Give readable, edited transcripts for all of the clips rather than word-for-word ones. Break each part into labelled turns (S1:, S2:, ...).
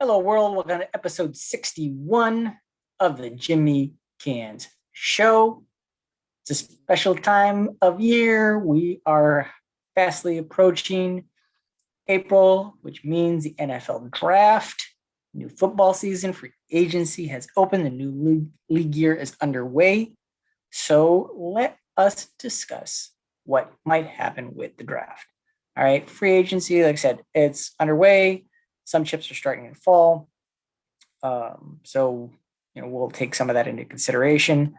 S1: Hello, world. Welcome to episode 61 of the Jimmy Canz Show. It's a special time of year. We are fastly approaching April, which means the NFL draft. New football season, free agency has opened. The new league year is underway. So let us discuss what might happen with the draft. All right, free agency, like I said, it's underway. Some chips are starting to fall. So we'll take some of that into consideration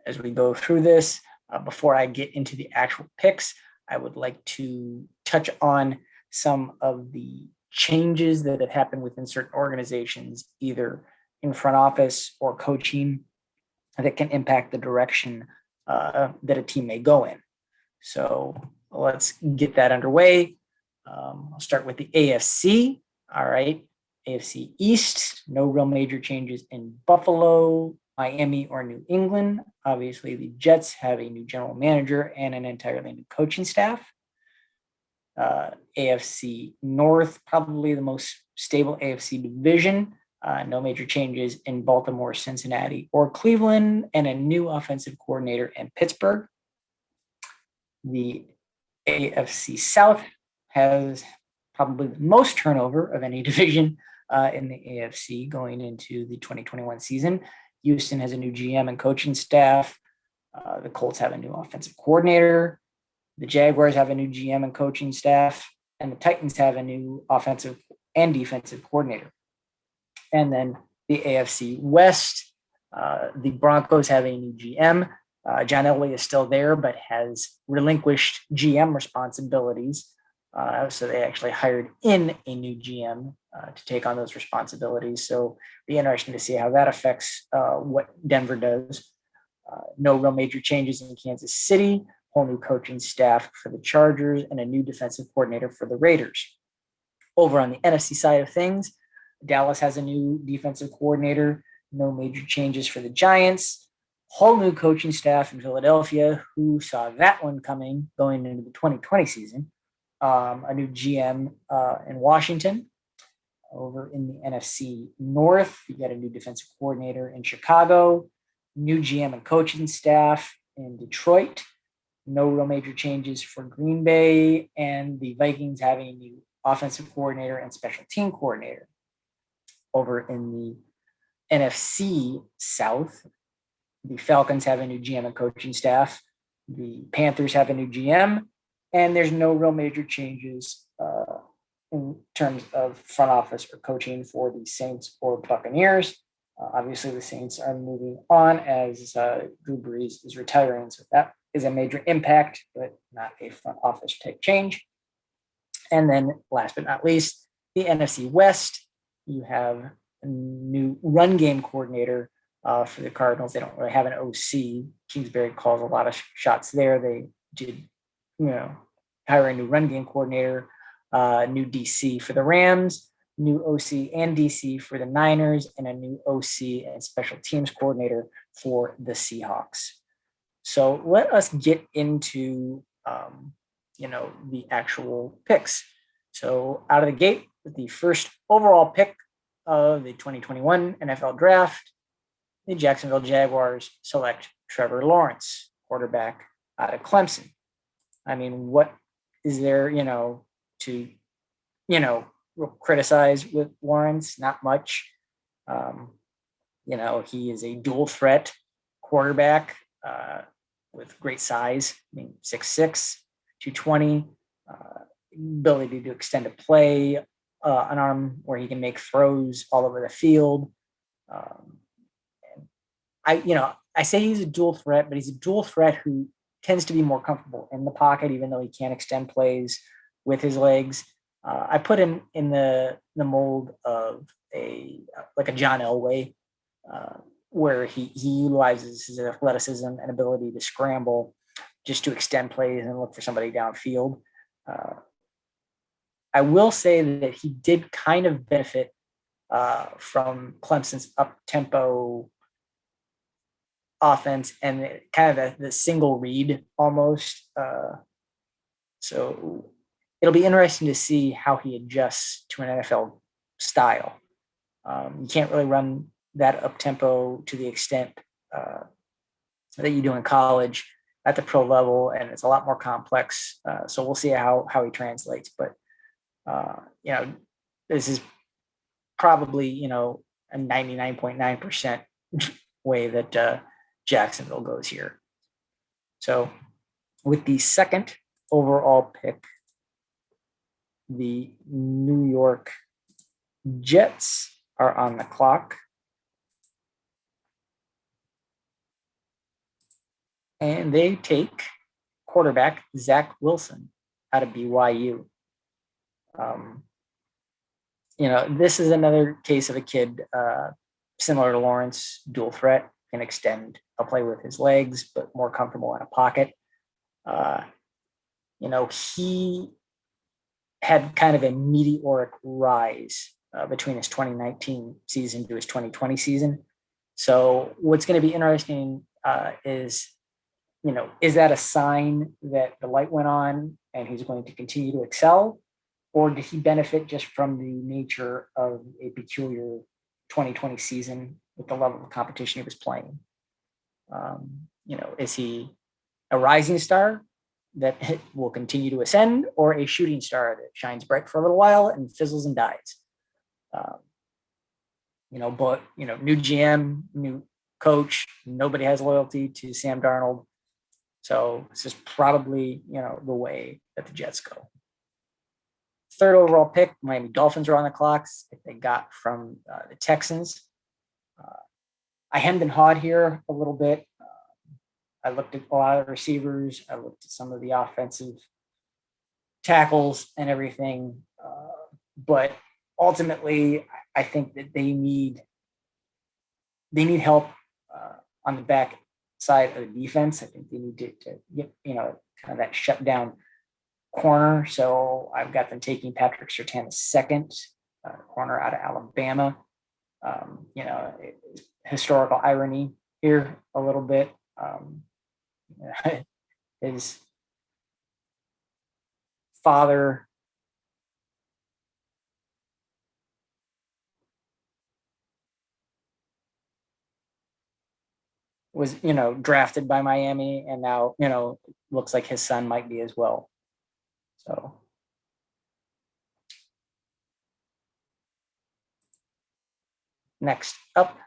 S1: as we go through this. Before I get into the actual picks, I would like to touch on some of the changes that have happened within certain organizations, either in front office or coaching, that can impact the direction that a team may go in. So let's get that underway. I'll start with the AFC. All right. AFC East, no real major changes in Buffalo, Miami, or New England. Obviously, the Jets have a new general manager and an entirely new coaching staff. AFC North, probably the most stable AFC division. No major changes in Baltimore, Cincinnati, or Cleveland, and a new offensive coordinator in Pittsburgh. The AFC South has probably the most turnover of any division in the AFC going into the 2021 season. Houston has a new GM and coaching staff. The Colts have a new offensive coordinator. The Jaguars have a new GM and coaching staff. And the Titans have a new offensive and defensive coordinator. And then the AFC West, the Broncos have a new GM. John Elway is still there, but has relinquished GM responsibilities. So they actually hired in a new GM to take on those responsibilities. So it'll be interesting to see how that affects what Denver does. No real major changes in Kansas City, whole new coaching staff for the Chargers, and a new defensive coordinator for the Raiders. Over on the NFC side of things, Dallas has a new defensive coordinator, no major changes for the Giants. Whole new coaching staff in Philadelphia, who saw that one coming going into the 2020 season. A new GM in Washington. Over in the NFC North, you got a new defensive coordinator in Chicago, new GM and coaching staff in Detroit. No real major changes for Green Bay, and the Vikings having a new offensive coordinator and special team coordinator. Over in the NFC South, the Falcons have a new GM and coaching staff. The Panthers have a new GM, and there's no real major changes in terms of front office or coaching for the Saints or Buccaneers. Obviously, the Saints are moving on as Drew Brees is retiring, so that is a major impact, but not a front office type change. And then last but not least, the NFC West, you have a new run game coordinator for the Cardinals. They don't really have an OC. Kingsbury calls a lot of shots there. They did, hire a new run game coordinator, new DC for the Rams, new OC and DC for the Niners, and a new OC and special teams coordinator for the Seahawks. So let us get into, the actual picks. So out of the gate, with the first overall pick of the 2021 NFL Draft, the Jacksonville Jaguars select Trevor Lawrence, quarterback out of Clemson. I mean, what is there, to, criticize with Lawrence? Not much. He is a dual threat quarterback with great size. I mean, 6'6", 220, ability to extend a play, an arm where he can make throws all over the field. I say he's a dual threat, but he's a dual threat who tends to be more comfortable in the pocket, even though he can't extend plays with his legs. I put him in the mold of a John Elway, where he utilizes his athleticism and ability to scramble just to extend plays and look for somebody downfield. I will say that he did kind of benefit from Clemson's up-tempo offense and kind of the single read almost. So it'll be interesting to see how he adjusts to an NFL style. You can't really run that up tempo to the extent that you do in college at the pro level, and it's a lot more complex. So we'll see how he translates. But this is probably a 99.9% way that Jacksonville goes here. So with the second overall pick, the New York Jets are on the clock. And they take quarterback Zach Wilson out of BYU. This is another case of a kid similar to Lawrence, dual threat, can extend a play with his legs, but more comfortable in a pocket. He had kind of a meteoric rise between his 2019 season to his 2020 season. So what's going to be interesting is that a sign that the light went on and he's going to continue to excel? Or did he benefit just from the nature of a peculiar 2020 season with the level of competition he was playing? Is he a rising star that will continue to ascend, or a shooting star that shines bright for a little while and fizzles and dies? New GM, new coach, nobody has loyalty to Sam Darnold. So this is probably, the way that the Jets go. Third overall pick, Miami Dolphins are on the clocks. They got from the Texans. I hemmed and hawed here a little bit. I looked at a lot of receivers. I looked at some of the offensive tackles and everything. But ultimately, I think that they need help on the back side of the defense. I think they need to get, kind of that shutdown corner. So I've got them taking Patrick Surtain second, corner out of Alabama. Historical irony here a little bit. His father was, drafted by Miami, and now, looks like his son might be as well. So next up,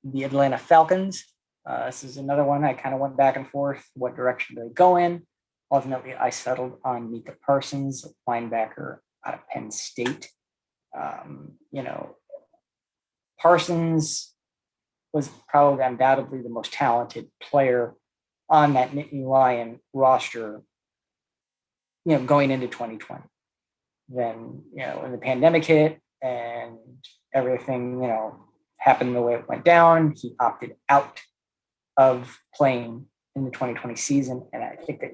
S1: the Atlanta Falcons. This is another one I kind of went back and forth. What direction do they go in? Ultimately, I settled on Micah Parsons, linebacker out of Penn State. Parsons was probably undoubtedly the most talented player on that Nittany Lion roster, going into 2020. Then, when the pandemic hit and everything, happened the way it went down, he opted out of playing in the 2020 season. And I think that,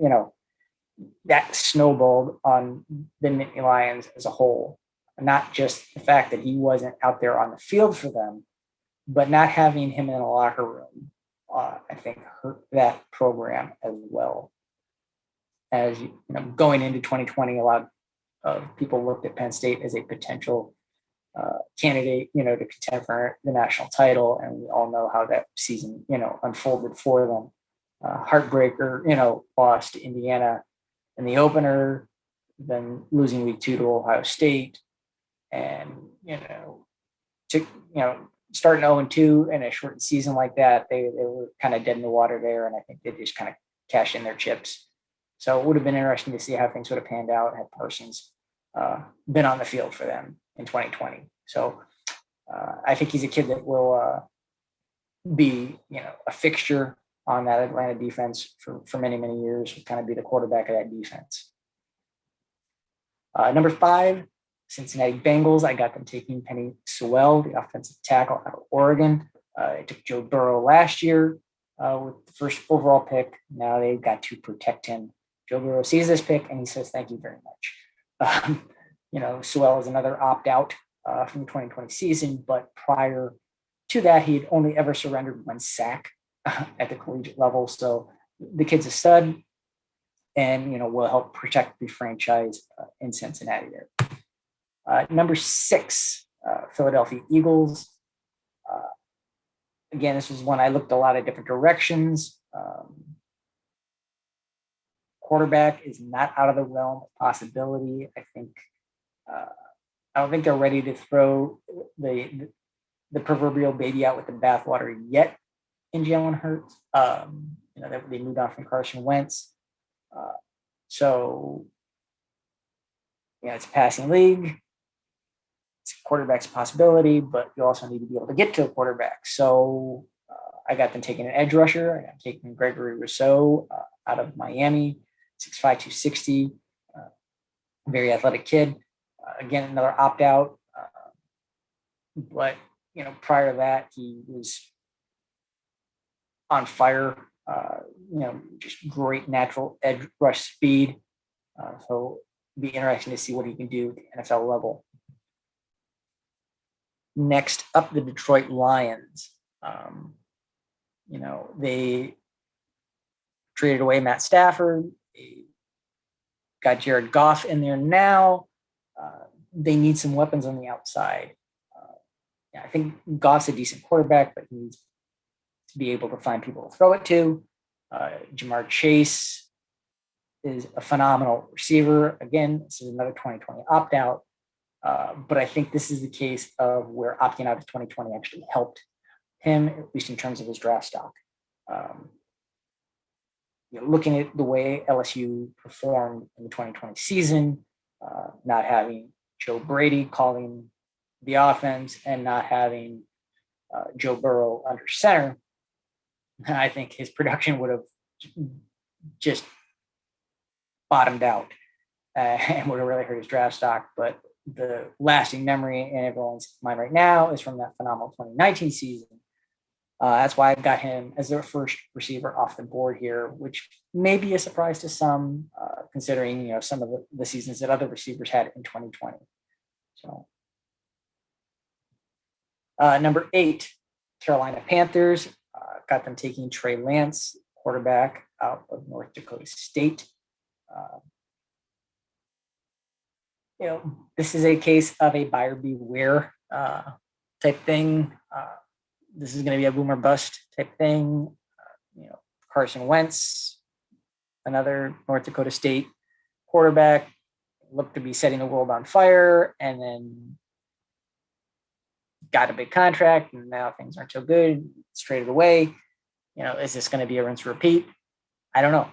S1: that snowballed on the Nittany Lions as a whole. Not just the fact that he wasn't out there on the field for them, but not having him in the locker room, I think hurt that program as well. As going into 2020, a lot of people looked at Penn State as a potential candidate, to contend for the national title, and we all know how that season, unfolded for them. Heartbreaker, lost to Indiana in the opener, then losing week 2 to Ohio State, and starting 0-2 in a shortened season like that, they were kind of dead in the water there, and I think they just kind of cashed in their chips. So it would have been interesting to see how things would have panned out had Parsons been on the field for them in 2020. So I think he's a kid that will be, a fixture on that Atlanta defense for many, many years, will kind of be the quarterback of that defense. Number 5, Cincinnati Bengals. I got them taking Penei Sewell, the offensive tackle out of Oregon. I took Joe Burrow last year with the first overall pick. Now they've got to protect him. Joe Burrow sees this pick and he says, "Thank you very much." Sewell is another opt-out from the 2020 season, but prior to that, he had only ever surrendered 1 sack at the collegiate level. So the kid's a stud. and will help protect the franchise in Cincinnati there. Number 6, Philadelphia Eagles. Again, this was one I looked a lot of different directions. Quarterback is not out of the realm of possibility. I don't think they're ready to throw the proverbial baby out with the bathwater yet in Jalen Hurts. They moved on from Carson Wentz. So it's a passing league. It's quarterback's a possibility, but you also need to be able to get to a quarterback. So I got them taking an edge rusher. I got them taking Gregory Rousseau out of Miami, 6'5", 260, very athletic kid. Again, another opt-out. But, prior to that, he was on fire, just great natural edge rush speed. So it'll be interesting to see what he can do at the NFL level. Next up, the Detroit Lions. They traded away Matt Stafford. They got Jared Goff in there now. They need some weapons on the outside. I think Goff's a decent quarterback, but he needs to be able to find people to throw it to. Jamar Chase is a phenomenal receiver. Again, this is another 2020 opt-out. But I think this is the case of where opting out of 2020 actually helped him, at least in terms of his draft stock. Looking at the way LSU performed in the 2020 season, not having Joe Brady calling the offense and not having Joe Burrow under center, I think his production would have just bottomed out and would have really hurt his draft stock. But the lasting memory in everyone's mind right now is from that phenomenal 2019 season. That's why I've got him as their first receiver off the board here, which may be a surprise to some, considering some of the seasons that other receivers had in 2020. So, number 8, Carolina Panthers. Got them taking Trey Lance, quarterback out of North Dakota State. This is a case of a buyer beware type thing. This is going to be a boomer bust type thing. Carson Wentz, another North Dakota State quarterback, looked to be setting the world on fire, and then got a big contract, and now things aren't so good. It's traded away. Is this going to be a rinse repeat? I don't know.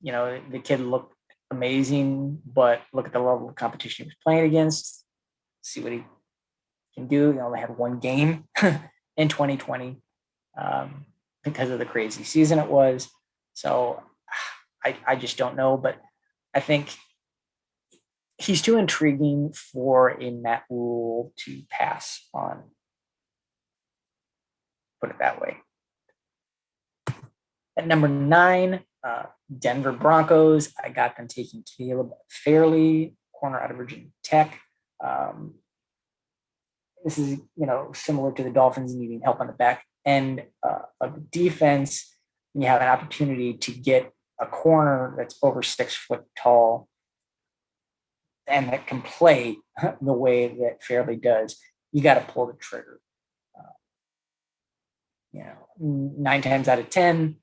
S1: The kid looked amazing, but look at the level of competition he was playing against. See what he can do. They only had one game in 2020 because of the crazy season it was. So I just don't know, but I think he's too intriguing for a Matt Rule to pass on. Put it that way. At number 9, Denver Broncos. I got them taking Caleb Fairley, corner out of Virginia Tech. This is, similar to the Dolphins needing help on the back end of the defense. You have an opportunity to get a corner that's over 6 foot tall and that can play the way that Fairley does. You got to pull the trigger. 9 times out of 10,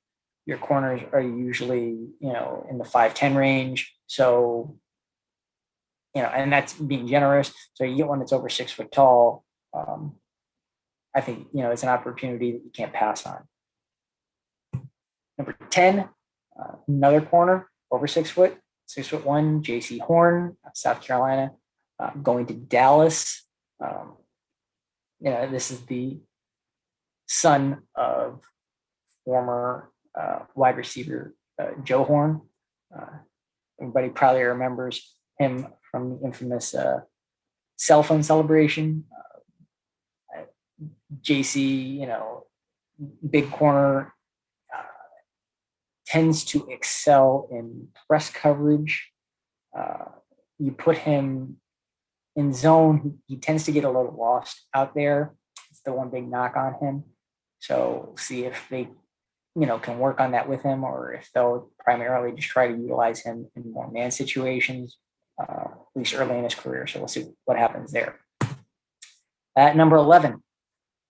S1: your corners are usually, in the 5'10" range. So, and that's being generous. So you get one that's over 6 foot tall. I think, it's an opportunity that you can't pass on. Number 10, another corner over 6 foot, 6'1", J.C. Horn, South Carolina, going to Dallas. This is the son of former wide receiver Joe Horn. Everybody probably remembers him from the infamous cell phone celebration. JC, big corner, tends to excel in press coverage. You put him in zone, he tends to get a little lost out there. It's the one big knock on him. So see if they can work on that with him, or if they'll primarily just try to utilize him in more man situations, at least early in his career. So we'll see what happens there. At number 11,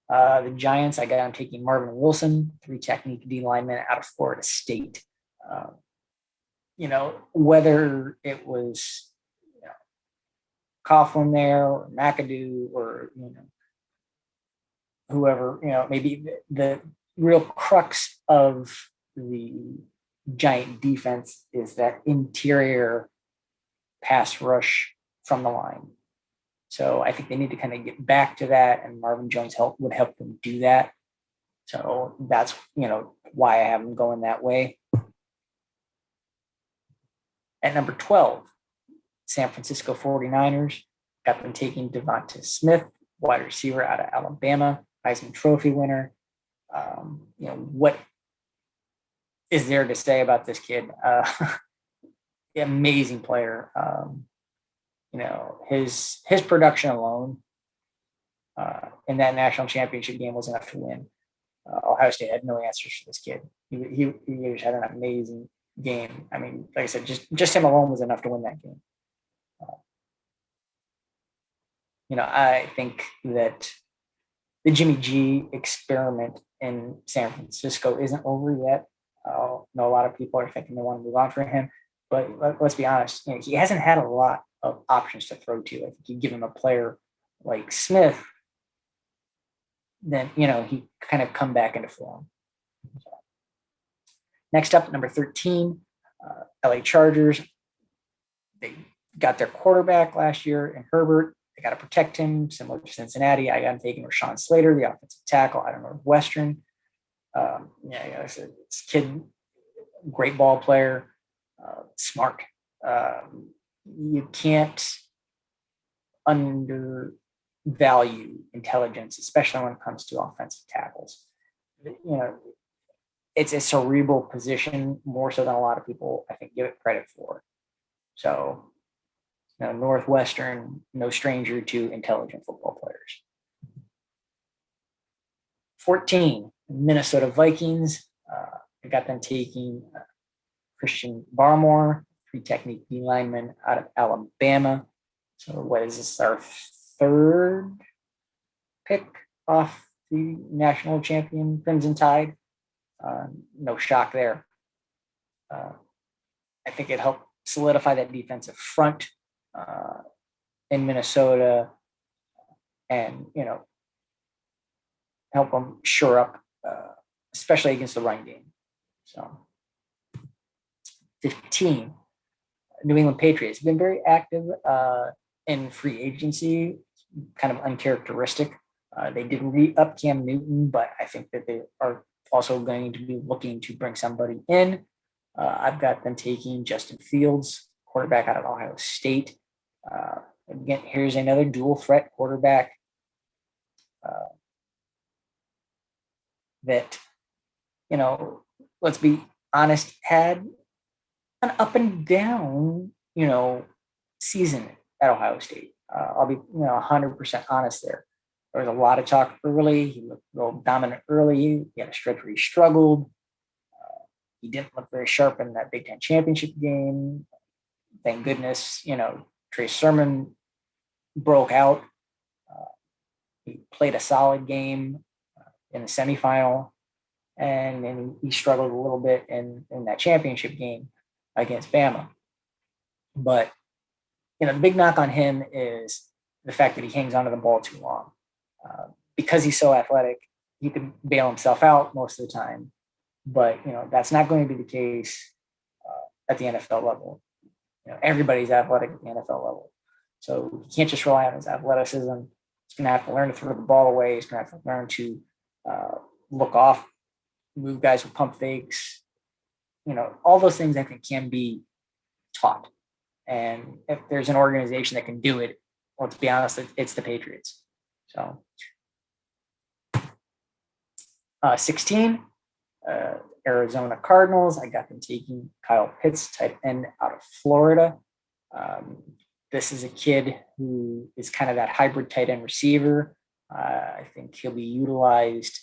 S1: the Giants, I got on taking Marvin Wilson, 3 technique D lineman out of Florida State. Whether it was Coughlin there or McAdoo or whoever, maybe the real crux of the Giant defense is that interior pass rush from the line. So I think they need to kind of get back to that, and Marvin Jones would help them do that. So that's why I have them going that way. At number 12, San Francisco 49ers, got them taking Devonta Smith, wide receiver out of Alabama, Heisman Trophy winner. What is there to say about this kid? Amazing player. His production alone in that national championship game was enough to win. Ohio State had no answers for this kid. He just had an amazing game. I mean, like I said, just him alone was enough to win that game. I think that the Jimmy G experiment in San Francisco isn't over yet. I know a lot of people are thinking they want to move on from him, but let's be honest, he hasn't had a lot of options to throw to. I think you give him a player like Smith, then he kind of come back into form. So. Next up, number 13, LA Chargers. They got their quarterback last year in Herbert. They got to protect him, similar to Cincinnati. I got him taking Rashawn Slater, the offensive tackle out of Northwestern. This kid, great ball player, smart. You can't undervalue intelligence, especially when it comes to offensive tackles. It's a cerebral position more so than a lot of people, I think, give it credit for. So, Northwestern, no stranger to intelligent football players. 14, Minnesota Vikings. I got them taking Christian Barmore, 3 technique D lineman out of Alabama. So what is this, our 3rd pick off the national champion Crimson Tide? No shock there. I think it helped solidify that defensive front in Minnesota, and help them shore up, especially against the run game. So 15, New England Patriots have been very active in free agency, kind of uncharacteristic. They did re-up Cam Newton, but I think that they are also going to be looking to bring somebody in. I've got them taking Justin Fields, quarterback out of Ohio State. Again, here's another dual threat quarterback that, let's be honest, had an up and down, season at Ohio State. I'll be, 100% honest there. There was a lot of talk early. He looked real dominant early. He had a stretch where he struggled. He didn't look very sharp in that Big Ten championship game. Thank goodness, Trey Sermon broke out. He played a solid game in the semifinal, and then he struggled a little bit in that championship game against Bama. But, the big knock on him is the fact that he hangs onto the ball too long. Because he's so athletic, he can bail himself out most of the time. But, that's not going to be the case at the NFL level. Everybody's athletic at the NFL level. So he can't just rely on his athleticism. He's going to have to learn to throw the ball away. He's going to have to learn to look off, move guys with pump fakes. All those things I think can be taught. And if there's an organization that can do it, let's be honest, it's the Patriots. So 16, Arizona Cardinals. I got them taking Kyle Pitts, tight end out of Florida. This is a kid who is kind of that hybrid tight end receiver. I think he'll be utilized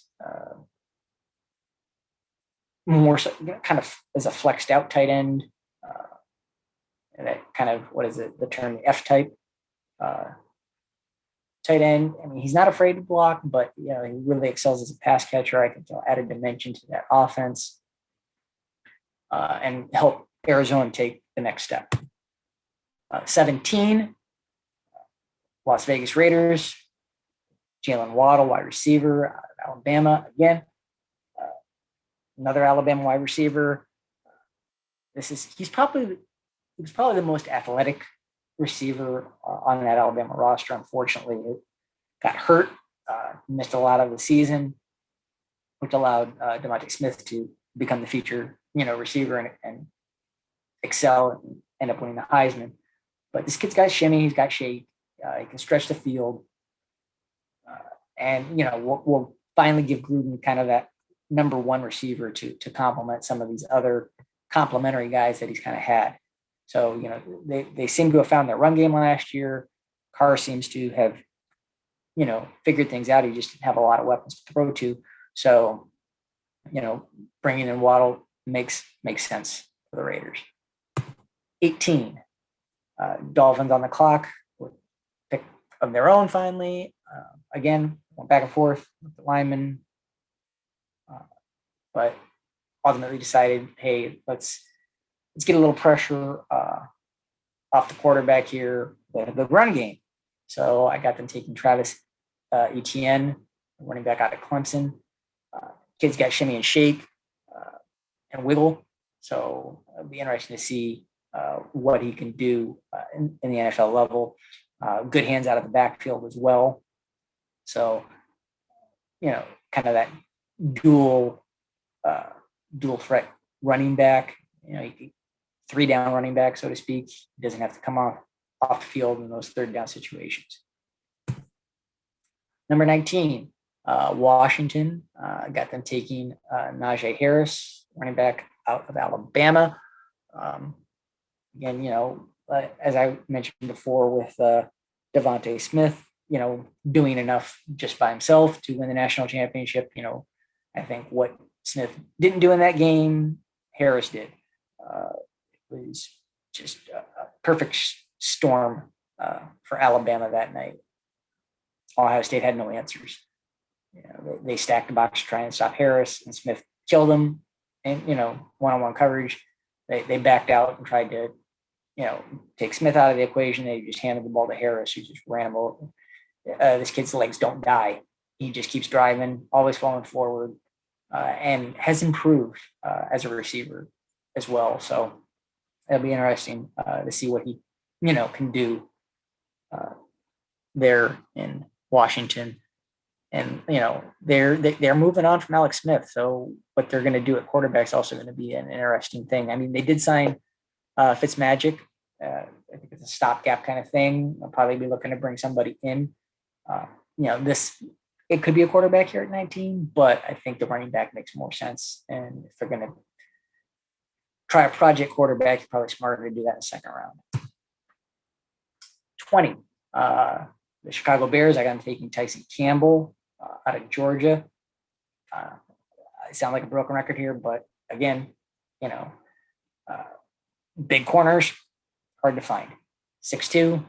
S1: more so, kind of as a flexed out tight end. And that kind of, what is it, the term F type tight end. I mean, he's not afraid to block, but he really excels as a pass catcher. I think he'll add a dimension to that offense and help Arizona take the next step. 17, Las Vegas Raiders, Jalen Waddle, wide receiver out of Alabama. Again, another Alabama wide receiver. He was probably the most athletic receiver on that Alabama roster. Unfortunately, it got hurt, missed a lot of the season, which allowed DeVonta Smith to become the feature, receiver and excel and end up winning the Heisman. But this kid's got shimmy, he's got shape, he can stretch the field, and we'll finally give Gruden kind of that number one receiver to complement some of these other complementary guys that he's kind of had. So, they seem to have found their run game last year. Carr seems to have, figured things out. He just didn't have a lot of weapons to throw to. So, bringing in Waddle makes sense for the Raiders. 18, Dolphins on the clock with pick of their own finally. Again, went back and forth with the linemen, but ultimately decided, hey, let's get a little pressure off the quarterback here with a good run game. So I got them taking Travis Etienne, running back out of Clemson. Kid's got shimmy and shake and wiggle. So it'll be interesting to see what he can do in the NFL level. Good hands out of the backfield as well. So, kind of that dual threat running back, three down running back, so to speak. He doesn't have to come off the field in those third down situations. Number 19, Washington. Got them taking Najee Harris, running back out of Alabama. Again, as I mentioned before with DeVonta Smith, doing enough just by himself to win the national championship. I think what Smith didn't do in that game, Harris did. It was just a perfect storm for Alabama that night. Ohio State had no answers. They stacked the box to try and stop Harris, and Smith killed him. And one-on-one coverage, they backed out and tried to take Smith out of the equation. They just handed the ball to Harris, who just ran him over. This kid's legs don't die. He just keeps driving, always falling forward, and has improved as a receiver as well. So it'll be interesting to see what he, can do there in Washington. And they're moving on from Alex Smith. So what they're going to do at quarterback is also going to be an interesting thing. I mean, they did sign Fitzmagic. I think it's a stopgap kind of thing. They'll probably be looking to bring somebody in. It could be a quarterback here at 19, but I think the running back makes more sense. And if they're going to try a project quarterback, it's probably smarter to do that in the second round. 20, the Chicago Bears. I got them taking Tyson Campbell out of Georgia. I sound like a broken record here, but again, big corners, hard to find. 6'2".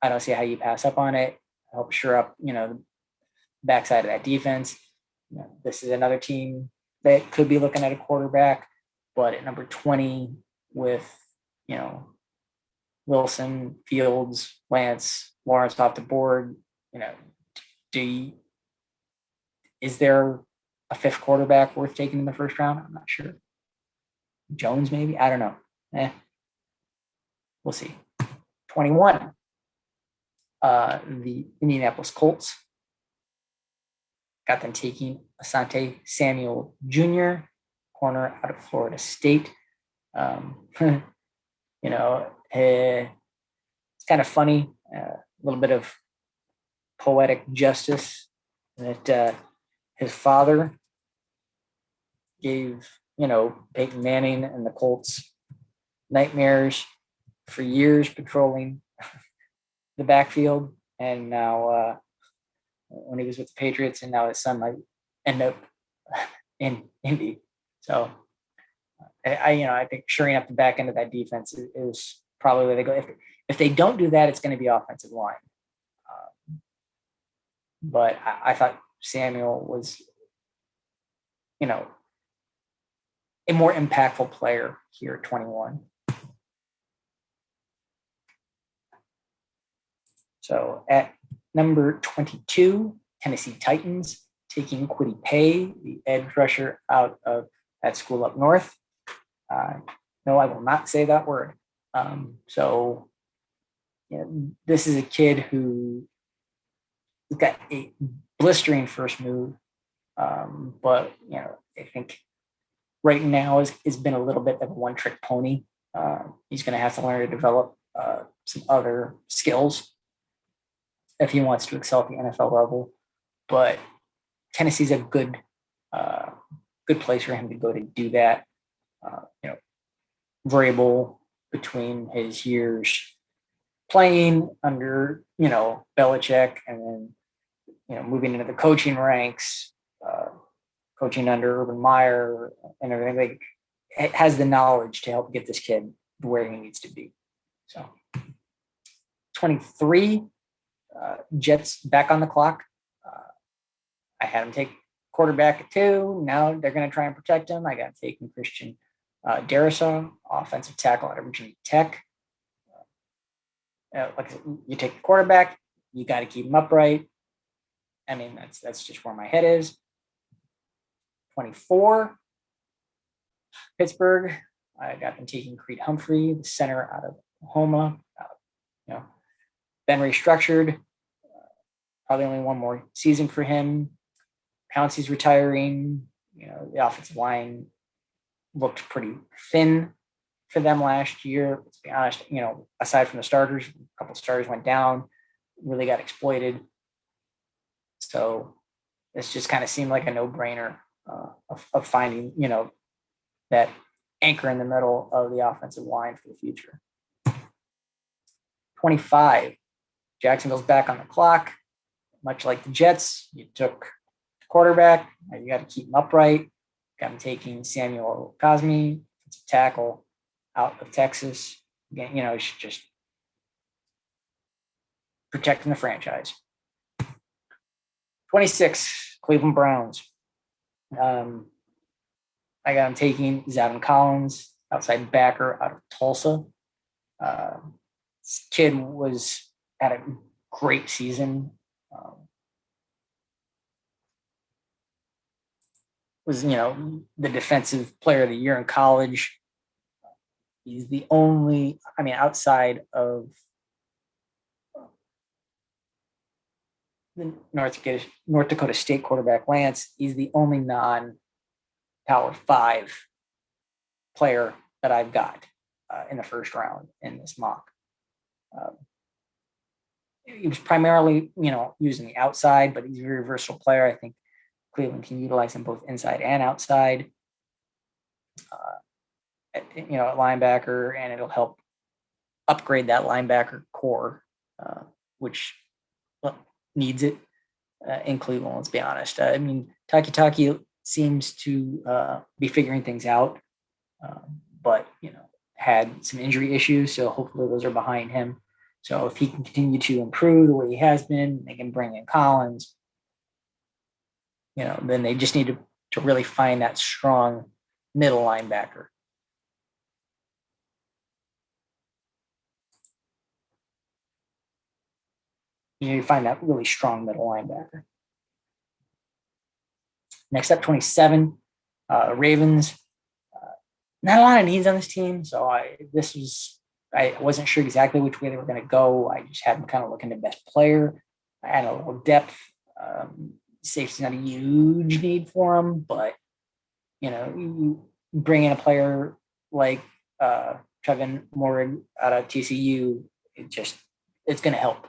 S1: I don't see how you pass up on it. Help shore up, the backside of that defense. This is another team that could be looking at a quarterback, but at number 20 with, Wilson, Fields, Lance, Lawrence off the board, is there a fifth quarterback worth taking in the first round? I'm not sure. Jones, maybe? I don't know. We'll see. 21. The Indianapolis Colts. Got them taking Asante Samuel Jr., corner out of Florida State. It's kind of funny, a little bit of poetic justice that his father gave, Peyton Manning and the Colts nightmares for years patrolling the backfield. And now when he was with the Patriots, and now his son might end up in Indy. So I think shoring up the back end of that defense is probably where they go. If they don't do that, it's going to be offensive line. But I thought Samuel was, a more impactful player here at 21. So at number 22, Tennessee Titans taking Kwity Paye, the edge rusher out of that school up north. No, I will not say that word. This is a kid who got a blistering first move, but I think right now has been a little bit of a one-trick pony. He's going to have to learn to develop some other skills if he wants to excel at the NFL level. But Tennessee's a good place for him to go to do that. Variable between his years playing under, Belichick and then, moving into the coaching ranks, coaching under Urban Meyer and everything. Like, it has the knowledge to help get this kid where he needs to be. So 23, Jets back on the clock. I had him take quarterback at 2. Now they're going to try and protect him. I got taken Christian Darrisaw, offensive tackle out of Virginia Tech. Like you take the quarterback, you got to keep him upright. I mean, that's just where my head is. 24, Pittsburgh. I got them taking Creed Humphrey, the center out of Oklahoma. Been restructured. Probably only one more season for him. Pouncey's retiring. The offensive line looked pretty thin for them last year. Let's be honest, aside from the starters, a couple of starters went down, really got exploited. So this just kind of seemed like a no-brainer of finding, that anchor in the middle of the offensive line for the future. 25, Jacksonville's back on the clock. Much like the Jets, you took the quarterback, you got to keep him upright. Got him taking Samuel Cosme, tackle out of Texas. Again, it's just protecting the franchise. 26, Cleveland Browns. I got him taking Zavin Collins, outside backer out of Tulsa. This kid had a great season. Was the defensive player of the year in college. He's the only, outside of the North Dakota State quarterback Lance, he's the only non-Power 5 player that I've got in the first round in this mock. He was primarily, using the outside, but he's a very versatile player. I think Cleveland can utilize him both inside and outside. At linebacker, and it'll help upgrade that linebacker core, which needs it in Cleveland. Let's be honest. Taki seems to be figuring things out, but had some injury issues, so hopefully those are behind him. So if he can continue to improve the way he has been, they can bring in Collins. Then they just need to really find that strong middle linebacker. You need to find that really strong middle linebacker. Next up, 27, Ravens. Not a lot of needs on this team, so I wasn't sure exactly which way they were going to go. I just had them kind of looking at best player. I had a little depth. Safety's not a huge need for them, but you bring in a player like Trevor Morgan out of TCU, it's going to help.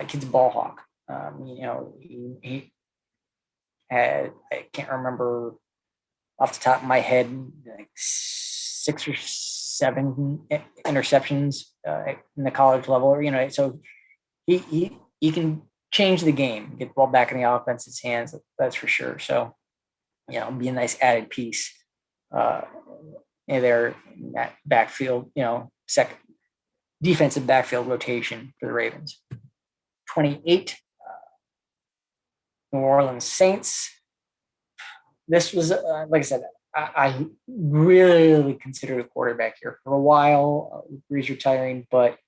S1: Kid's a ball hawk. He had, I can't remember off the top of my head, like 6 or 7 interceptions in the college level. So he can change the game, get the ball back in the offense's hands. That's for sure. So be a nice added piece in their backfield, second defensive backfield rotation for the Ravens. 28, New Orleans Saints. This was, like I said, I really considered a quarterback here for a while. Brees retiring, but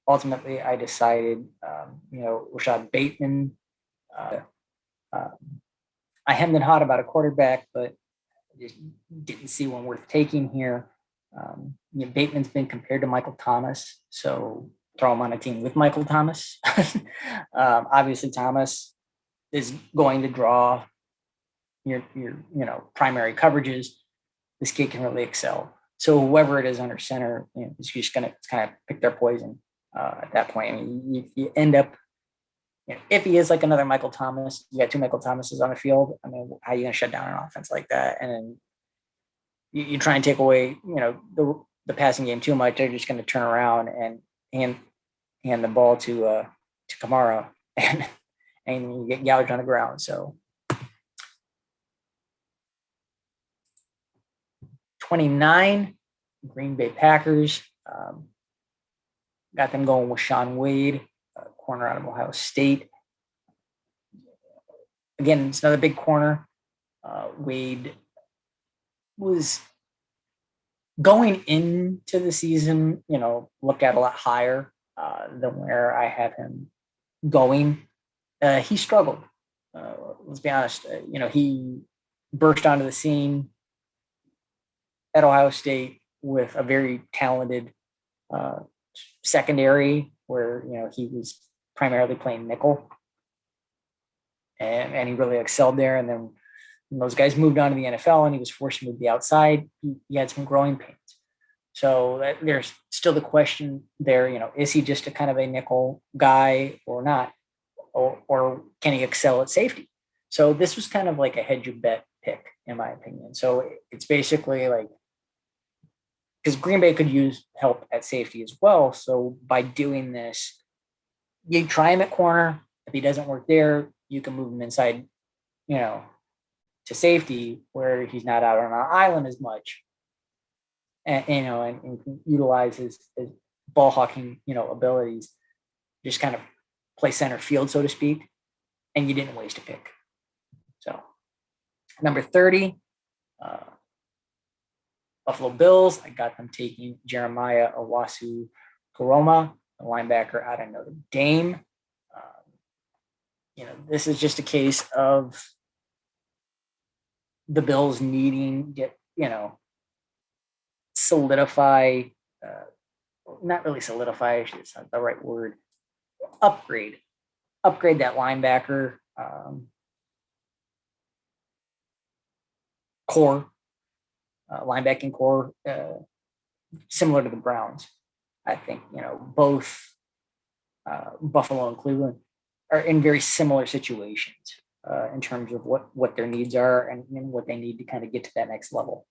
S1: ultimately I decided, Rashad Bateman. I hemmed and hawed about a quarterback, but just didn't see one worth taking here. Bateman's been compared to Michael Thomas, so throw him on a team with Michael Thomas. Obviously, Thomas is going to draw your primary coverages. This kid can really excel. So whoever it is under center, is just going to kind of pick their poison at that point. I mean, you end up, if he is like another Michael Thomas, you got two Michael Thomases on the field. I mean, how are you going to shut down an offense like that? And then you try and take away, the passing game too much. They're just going to turn around and hand the ball to Kamara, and you get gouged on the ground. So 29, Green Bay Packers. Got them going with Shaun Wade, corner out of Ohio State. Again, it's another big corner. Wade was going into the season, looked at a lot higher than where I have him going. He struggled. Let's be honest. He burst onto the scene at Ohio State with a very talented secondary where, he was primarily playing nickel. And he really excelled there. And then when those guys moved on to the NFL and he was forced to move the outside, he had some growing pains. So there's still the question there, is he just a kind of a nickel guy or not? Or can he excel at safety? So this was kind of like a hedge your bet pick, in my opinion. So it's basically like, because Green Bay could use help at safety as well. So by doing this, you try him at corner. If he doesn't work there, you can move him inside, to safety where he's not out on an island as much, and can utilize his ball hawking, abilities, just kind of play center field, so to speak, and you didn't waste a pick. So number 30, Buffalo Bills. I got them taking Jeremiah Owusu-Koroma, a linebacker out of Notre Dame. This is just a case of the Bills needing to solidify, not really solidify, it's not the right word, upgrade that linebacker core, linebacking core, similar to the Browns. I think, both Buffalo and Cleveland are in very similar situations in terms of what their needs are and what they need to kind of get to that next level.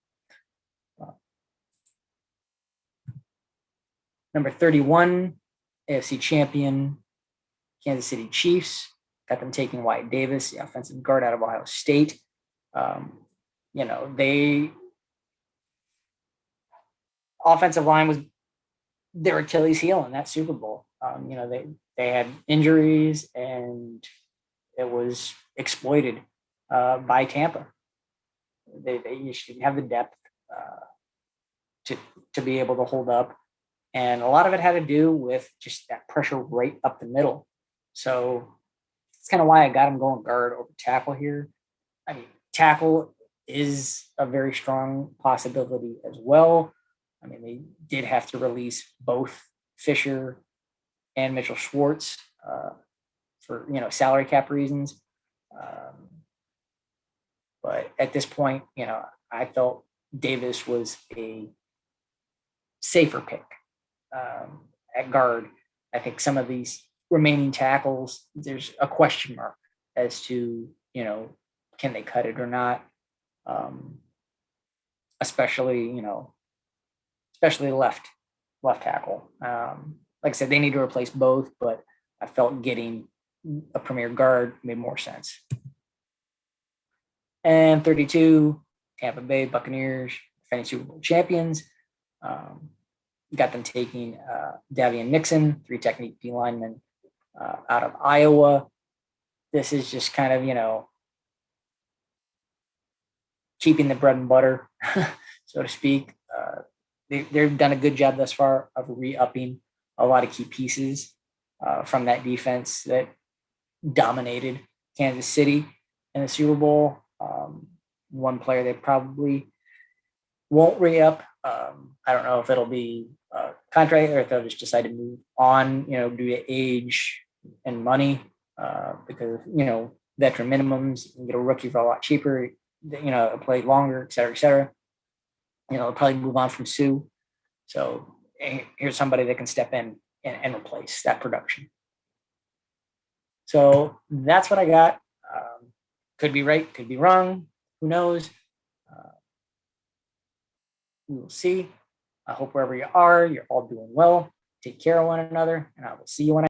S1: Number 31, AFC champion, Kansas City Chiefs. Got them taking Wyatt Davis, the offensive guard out of Ohio State. They offensive line was their Achilles heel in that Super Bowl. They had injuries and it was exploited by Tampa. They just didn't have the depth to be able to hold up. And a lot of it had to do with just that pressure right up the middle. So it's kind of why I got him going guard over tackle here. I mean, tackle is a very strong possibility as well. I mean, they did have to release both Fisher and Mitchell Schwartz for, salary cap reasons. But at this point, I felt Davis was a safer pick at guard. I think some of these remaining tackles, there's a question mark as to, can they cut it or not? Especially left tackle. Like I said, they need to replace both, but I felt getting a premier guard made more sense. And 32, Tampa Bay Buccaneers, defending Super Bowl champions. Got them taking Davian Nixon, 3 technique D linemen out of Iowa. This is just kind of, keeping the bread and butter, so to speak. They've done a good job thus far of re-upping a lot of key pieces from that defense that dominated Kansas City in the Super Bowl. One player they probably won't re-up. I don't know if it'll be a contract or if they'll just decide to move on, due to age and money, because, veteran minimums, you can get a rookie for a lot cheaper, play longer, et cetera, et cetera. They'll probably move on from Sue. So here's somebody that can step in and replace that production. So that's what I got. Could be right, could be wrong. Who knows? We will see. I hope wherever you are, you're all doing well. Take care of one another, and I will see you when I